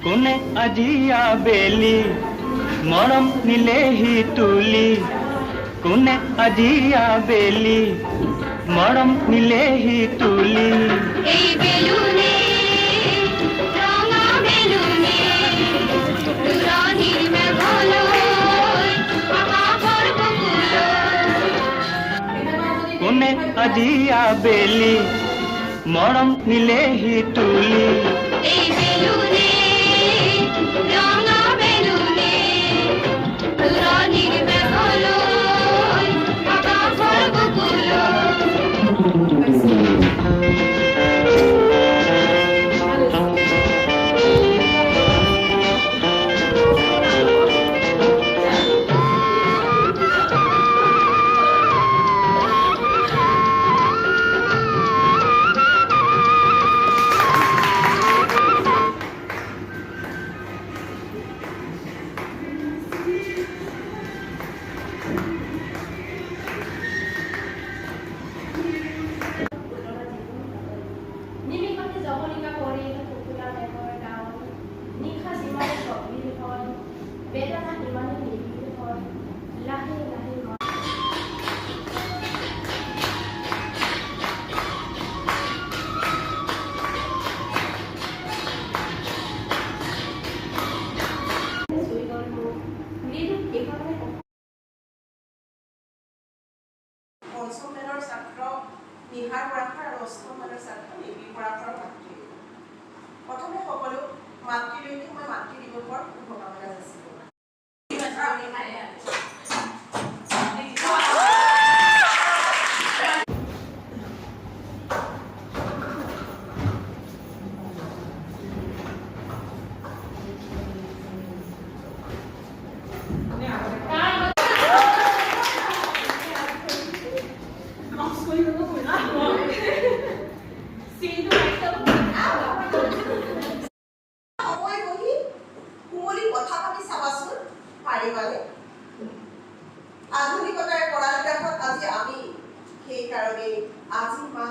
কোনে আজি আবেলি মৰম নিলেহি তুলি কোনে আজি আবেলি মৰম নিলেহি তুলি এই বেলুনে ৰঙা বেলুনে দুৰণিৰ মেঘলৈ আকাশৰ বুকুলৈ কোনে আজি আবেলি মৰম নিলেহি তুলি এই বেলুনে ৰঙা বেলুনে দুৰণিৰ মেঘলৈ আকাশৰ বুকুলৈ নিমিষতে জবনিকা কৰি কুকুৰা দেহৰ গাঁও নিশা যিমানে গভীৰ হয় বেদনা সিমানে নিবিড় হয় লাহে লাহে পঞ্চম মেলৰ ছাত্ৰ নিহাৰ পৰাশৰ আৰু অষ্টম মেলৰ ছাত্ৰ নিবিড় পৰাশৰ মাতৃ। প্ৰথমে সকলো মাতৃলৈকে মই মাতৃ দিৱসৰ শুভকামনা যাচিছোঁ। সময় বহি কুমলি কথা পাতি চাবাচোন পাৰিবানে? আধুনিকতাৰ কৰাৰ দেশত আজি আমি সেইকাৰণে আজি মা